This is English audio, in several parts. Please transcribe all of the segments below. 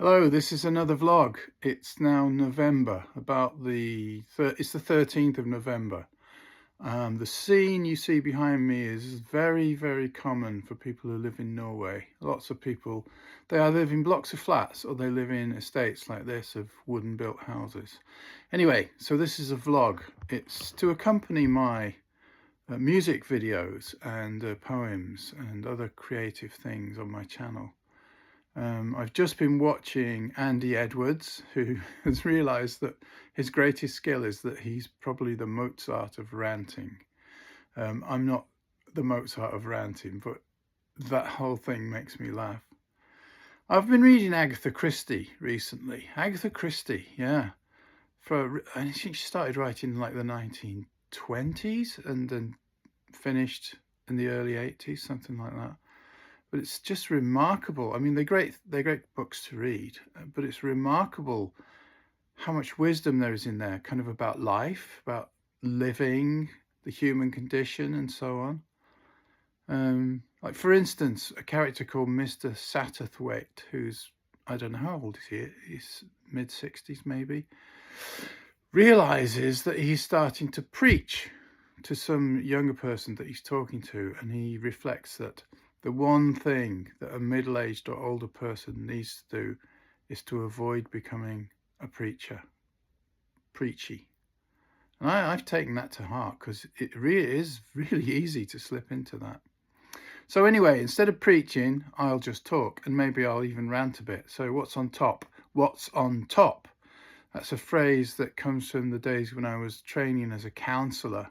Hello, this is another vlog. It's now November, it's the 13th of November. The scene you see behind me is very, very common for people who live in Norway. Lots of people, they either live in blocks of flats or they live in estates like this of wooden built houses. Anyway, so this is a vlog. It's to accompany my music videos and poems and other creative things on my channel. I've just been watching Andy Edwards, who has realised that his greatest skill is that he's probably the Mozart of ranting. I'm not the Mozart of ranting, but that whole thing makes me laugh. I've been reading Agatha Christie recently. Agatha Christie, yeah. I think she started writing in like the 1920s and then finished in the early 80s, something like that. But it's just remarkable. I mean, they're great books to read, but it's remarkable how much wisdom there is in there, kind of about life, about living, the human condition, and so on. Like, for instance, a character called Mr. Satterthwaite, who's, I don't know, how old is he? He's mid-60s maybe, realizes that he's starting to preach to some younger person that he's talking to, and he reflects that the one thing that a middle-aged or older person needs to do is to avoid becoming a preacher, preachy. And I've taken that to heart because it really is really easy to slip into that. So anyway, instead of preaching, I'll just talk, and maybe I'll even rant a bit. So what's on top? What's on top? That's a phrase that comes from the days when I was training as a counsellor.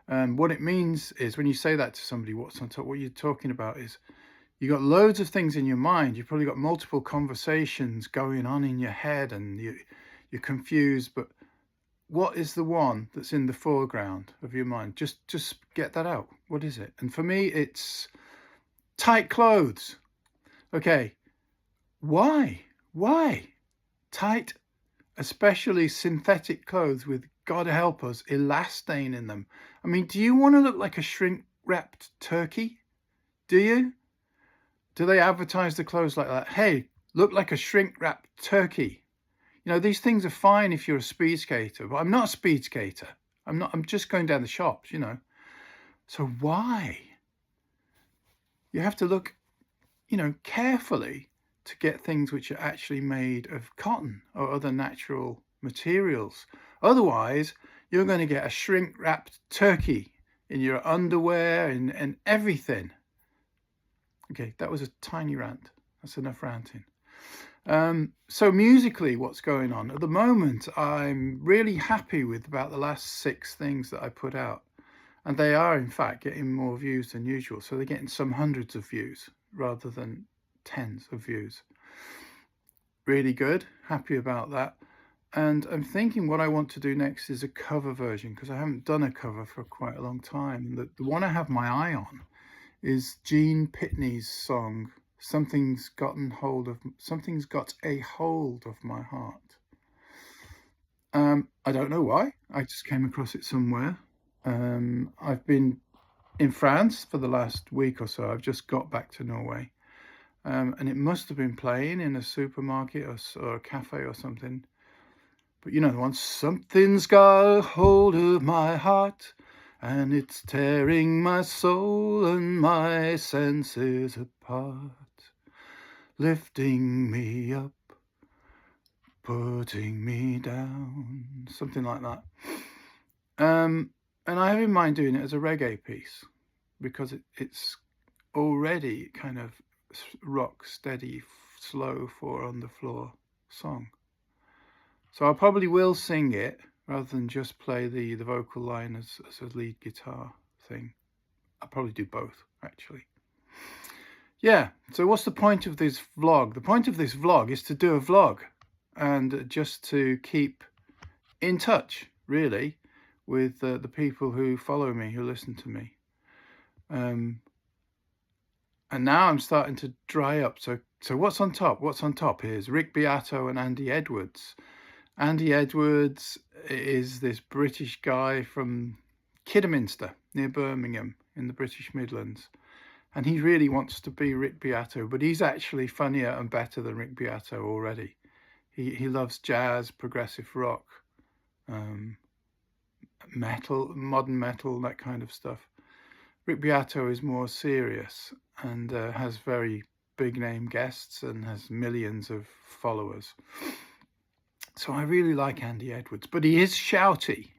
What it means is when you say that to somebody, what's on top, what you're talking about is you got loads of things in your mind. You've probably got multiple conversations going on in your head and you're confused, but what is the one that's in the foreground of your mind? Just get that out. What is it? And for me, it's tight clothes. Okay, why tight, especially synthetic clothes with, God help us, elastane in them? I mean, do you want to look like a shrink-wrapped turkey? Do you? Do they advertise the clothes like that? Hey, look like a shrink-wrapped turkey. You know, these things are fine if you're a speed skater, but I'm not a speed skater. I'm just going down the shops, you know. So why? You have to look, you know, carefully to get things which are actually made of cotton or other natural materials. Otherwise, you're going to get a shrink-wrapped turkey in your underwear and everything. Okay, that was a tiny rant. That's enough ranting. So musically, what's going on? At the moment, I'm really happy with about the last 6 things that I put out. And they are, in fact, getting more views than usual. So they're getting some hundreds of views rather than tens of views. Really good. Happy about that. And I'm thinking what I want to do next is a cover version, because I haven't done a cover for quite a long time. And the one I have my eye on is Gene Pitney's song, Something's Got a Hold of My Heart. I don't know why. I just came across it somewhere. I've been in France for the last week or so. I've just got back to Norway. And it must have been playing in a supermarket or a cafe or something. But you know the one, something's got a hold of my heart, and it's tearing my soul and my senses apart, lifting me up, putting me down, something like that. And I have in mind doing it as a reggae piece, because it's already kind of rock steady, slow 4 on the floor song. So I probably will sing it rather than just play the vocal line as a lead guitar thing. I'll probably do both, actually. Yeah, so what's the point of this vlog? The point of this vlog is to do a vlog and just to keep in touch, really, with the people who follow me, who listen to me. And now I'm starting to dry up. So what's on top? What's on top is Rick Beato and Andy Edwards. Andy Edwards is this British guy from Kidderminster near Birmingham in the British Midlands. and he really wants to be Rick Beato, but he's actually funnier and better than Rick Beato already. He loves jazz, progressive rock, metal, modern metal, that kind of stuff. Rick Beato is more serious and has very big name guests and has millions of followers. So I really like Andy Edwards, but he is shouty.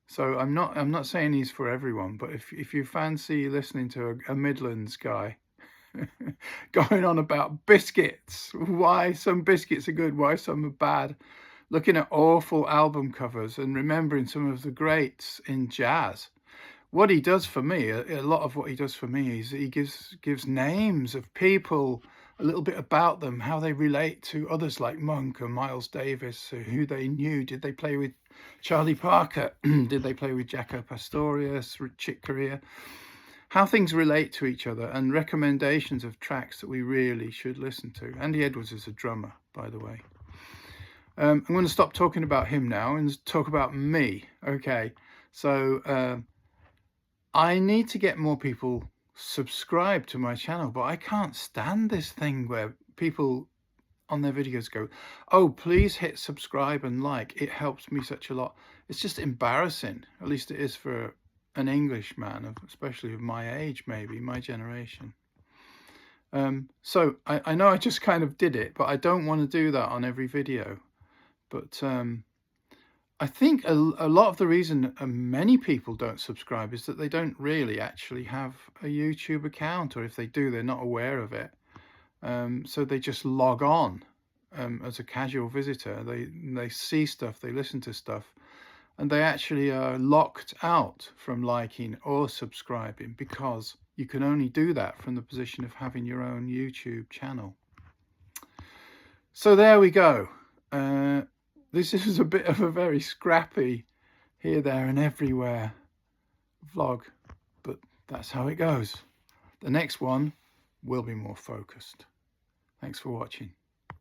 So I'm not saying he's for everyone, but if you fancy listening to a Midlands guy going on about biscuits, why some biscuits are good, why some are bad, looking at awful album covers and remembering some of the greats in jazz. What he does for me, a lot of what he does for me is he gives names of people, a little bit about them, how they relate to others like Monk and Miles Davis, who they knew. Did they play with Charlie Parker? Did they play with Jaco Pastorius, Chick Corea? How things relate to each other, and recommendations of tracks that we really should listen to. Andy Edwards is a drummer, by the way. I'm going to stop talking about him now and talk about me. Okay, so I need to get more people subscribed to my channel, but I can't stand this thing where people on their videos go, oh, please hit subscribe and like, it helps me such a lot. It's just embarrassing. At least it is for an Englishman, especially of my age, maybe my generation. So I know I just kind of did it, but I don't want to do that on every video. But I think a lot of the reason many people don't subscribe is that they don't really actually have a YouTube account, or if they do, they're not aware of it. So they just log on as a casual visitor. They see stuff, they listen to stuff, and they actually are locked out from liking or subscribing, because you can only do that from the position of having your own YouTube channel. So there we go. This is a bit of a very scrappy here, there and everywhere vlog, but that's how it goes. The next one will be more focused. Thanks for watching.